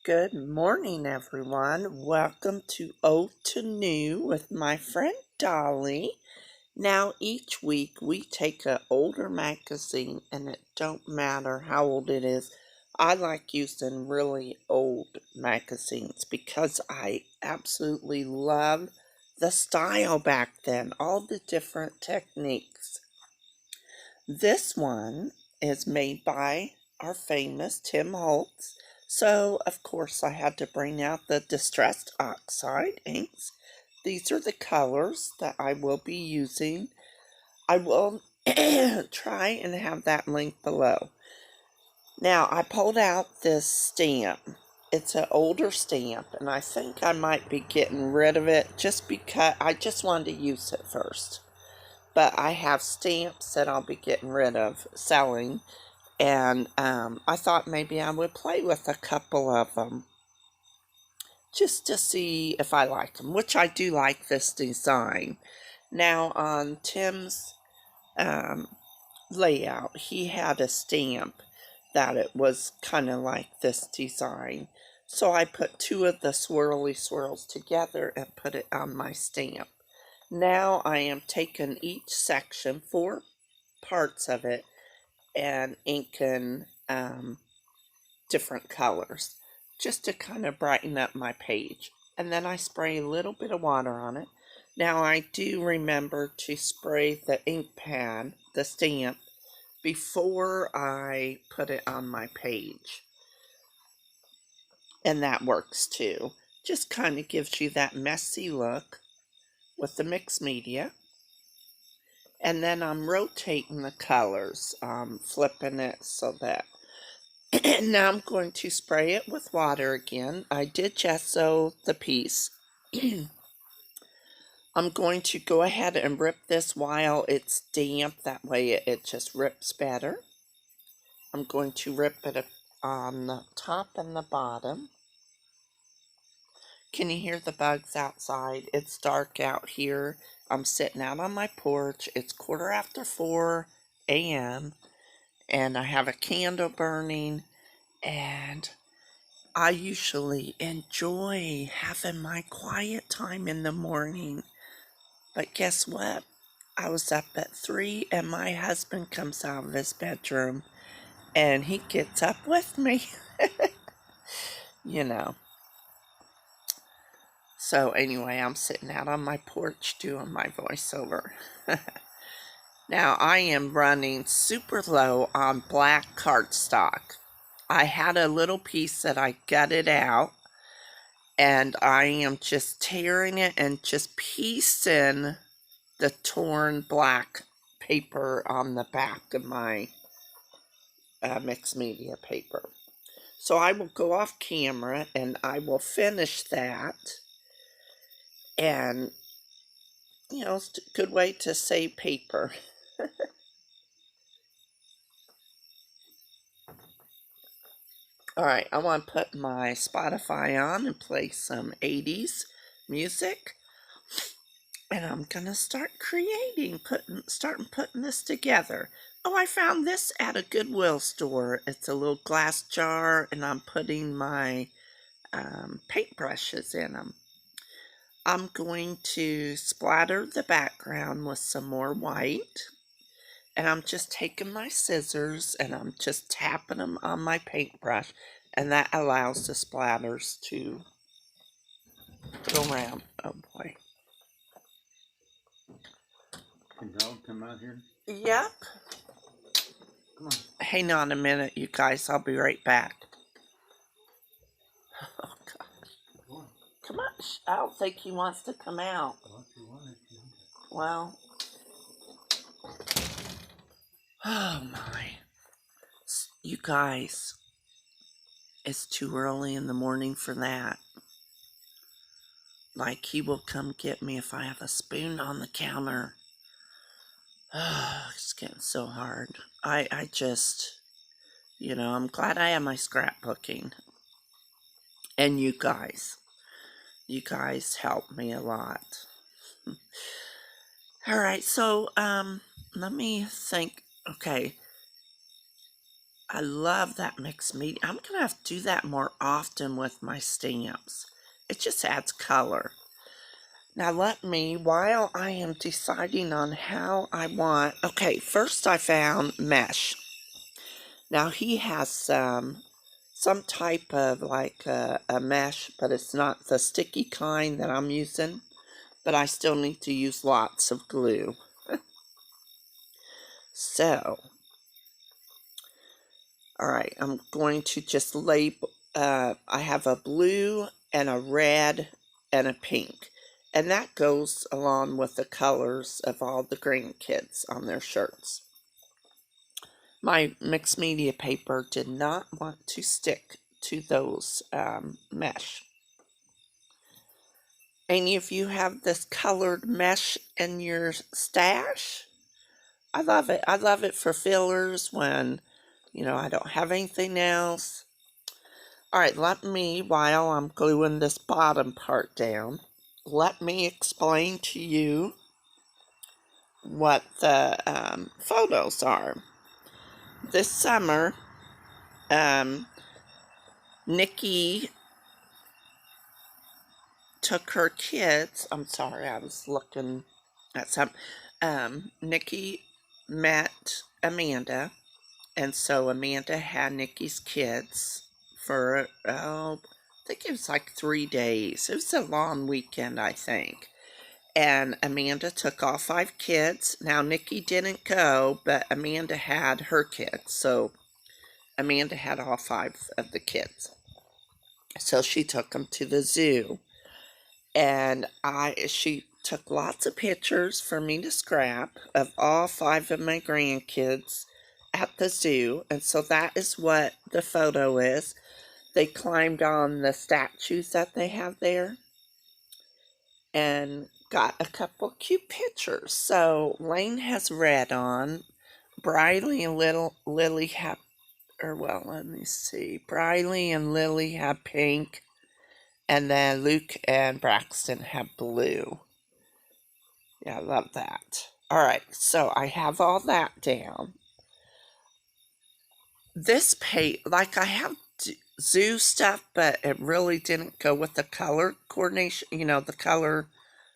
Good morning, everyone. Welcome to Old to New with my friend Dolly. Now, each week we take an older magazine, and it don't matter how old it is. I like using really old magazines because I absolutely love the style back then, all the different techniques. This one is made by our famous Tim Holtz. So, of course, I had to bring out the distressed oxide inks. These are the colors that I will be using. I will try and have that link below. Now, I pulled out this stamp. It's an older stamp, and I think I might be getting rid of it just because I just wanted to use it first. But I have stamps that I'll be getting rid of selling, and I thought maybe I would play with a couple of them just to see if I like them, which I do like this design. Now on Tim's layout, he had a stamp that it was kind of like this design, so I put two of the swirly swirls together and put it on my stamp. Now I am taking each section, 4 parts of it, and inking different colors just to kind of brighten up my page. And then I spray a little bit of water on it. Now I do remember to spray the ink pad, the stamp, before I put it on my page. And that works too. Just kind of gives you that messy look with the mixed media. And then I'm rotating the colors, flipping it so that now I'm going to spray it with water again. I did gesso the piece. I'm going to go ahead and rip this while it's damp, that way it just rips better. I'm going to rip it on the top and the bottom. Can you hear the bugs outside? It's dark out here. I'm sitting out on my porch. It's 4:15 a.m. and I have a candle burning, and I usually enjoy having my quiet time in the morning. But guess what? I was up at 3 and my husband comes out of his bedroom and he gets up with me. You know. So anyway, I'm sitting out on my porch doing my voiceover. Now I am running super low on black cardstock. I had a little piece that I gutted out, and I am just tearing it and just piecing the torn black paper on the back of my mixed media paper. So I will go off camera and I will finish that. And, you know, it's a good way to save paper. Alright, I want to put my Spotify on and play some 80s music. And I'm going to start creating, putting this together. Oh, I found this at a Goodwill store. It's a little glass jar, and I'm putting my paintbrushes in them. I'm going to splatter the background with some more white. And I'm just taking my scissors and I'm just tapping them on my paintbrush. And that allows the splatters to go around. Oh boy. Can dog come out here? Yep. Come on. Hang on a minute, you guys. I'll be right back. Oh, gosh. Come on. I don't think he wants to come out. Well. Oh, my. You guys. It's too early in the morning for that. Like, he will come get me if I have a spoon on the counter. It's getting so hard. I just, you know, I'm glad I have my scrapbooking. And you guys help me a lot. All right, so, let me think. Okay. I love that mixed media. I'm going to have to do that more often with my stamps. It just adds color. Now let me, while I am deciding on how I want, okay, first I found mesh. Now he has some type of like a mesh, but it's not the sticky kind that I'm using, but I still need to use lots of glue. So, alright, I'm going to just label, I have a blue and a red and a pink. And that goes along with the colors of all the grandkids on their shirts. My mixed media paper did not want to stick to those mesh. Any of you have this colored mesh in your stash? I love it. I love it for fillers when, I don't have anything else. Alright, let me, while I'm gluing this bottom part down, let me explain to you what the photos are. This summer, Nikki took her kids. I'm sorry, I was looking at some. Nikki met Amanda, and so Amanda had Nikki's kids for, I think it was like 3 days. It was a long weekend, I think. And Amanda took all 5 kids. Now, Nikki didn't go, but Amanda had her kids. So, Amanda had all 5 of the kids. So, she took them to the zoo. And she took lots of pictures for me to scrap of all 5 of my grandkids at the zoo. And so, that is what the photo is. They climbed on the statues that they have there and got a couple cute pictures. So Lane has red on. Briley and Lily have, let me see. Briley and Lily have pink. And then Luke and Braxton have blue. Yeah, I love that. Alright, so I have all that down. This page, like I have zoo stuff, but it really didn't go with the color coordination, the color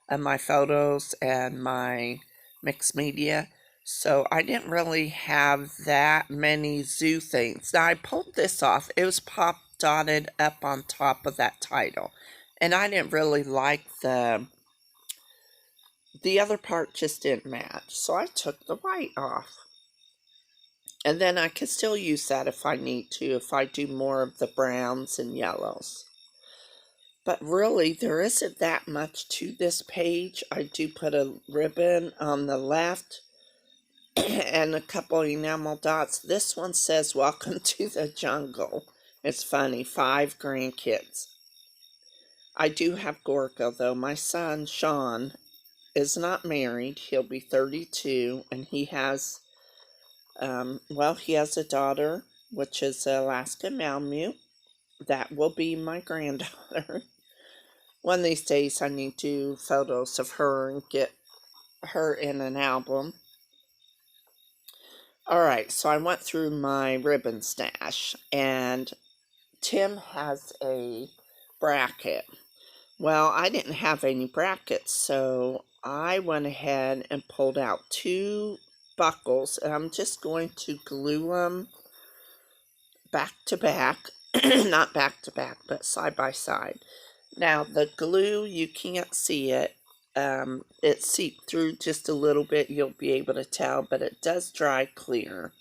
of my photos and my mixed media. So I didn't really have that many zoo things. Now I pulled this off. It was pop dotted up on top of that title. And I didn't really like the other part just didn't match. So I took the white off. And then I could still use that if I need to, if I do more of the browns and yellows. But really, there isn't that much to this page. I do put a ribbon on the left and a couple enamel dots. This one says, "Welcome to the jungle." It's funny, 5 grandkids. I do have Gorka, though. My son, Sean, is not married. He'll be 32, and he has... he has a daughter, which is Alaska Malamute. That will be my granddaughter. One of these days I need to do photos of her and get her in an album. Alright, so I went through my ribbon stash, and Tim has a bracket. Well, I didn't have any brackets, so I went ahead and pulled out 2 buckles, and I'm just going to glue them back to back. Not back to back, but side by side. Now, the glue, you can't see it. It seeped through just a little bit. You'll be able to tell, but it does dry clear.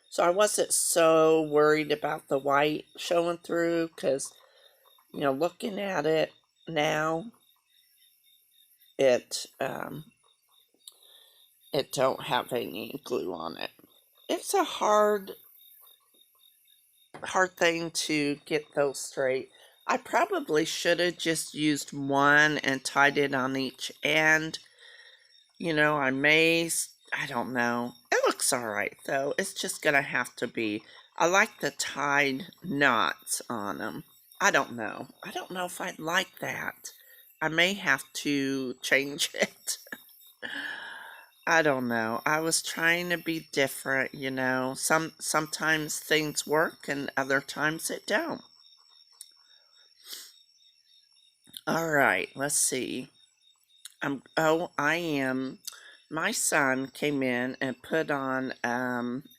So I wasn't so worried about the white showing through because, looking at it now, it don't have any glue on it. It's a hard thing to get those straight. I probably should have just used one and tied it on each end. I don't know. It looks alright though. It's just gonna have to be. I like the tied knots on them. I don't know. I don't know if I'd like that. I may have to change it. I don't know. I was trying to be different, Sometimes things work and other times it don't. All right, let's see. I am. My son came in and put on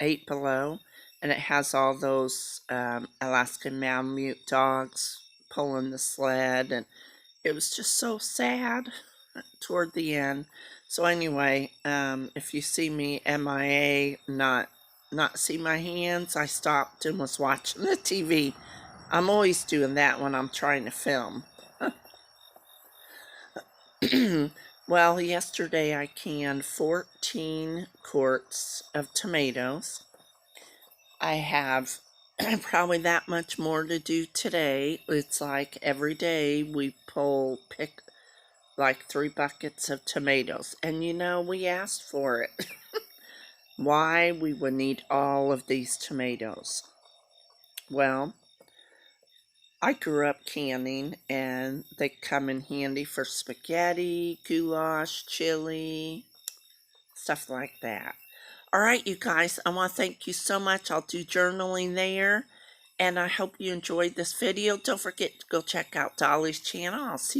8 Below, and it has all those Alaskan Malamute dogs pulling the sled, and it was just so sad toward the end. So anyway, if you see me MIA, not see my hands, I stopped and was watching the TV. I'm always doing that when I'm trying to film. Well, yesterday I canned 14 quarts of tomatoes. I have probably that much more to do today. It's like every day we pick like 3 buckets of tomatoes. And we asked for it. Why we would need all of these tomatoes. Well, I grew up canning, and they come in handy for spaghetti, goulash, chili, stuff like that. All right, you guys, I want to thank you so much. I'll do journaling there, and I hope you enjoyed this video. Don't forget to go check out Dollie's channel. I'll see you.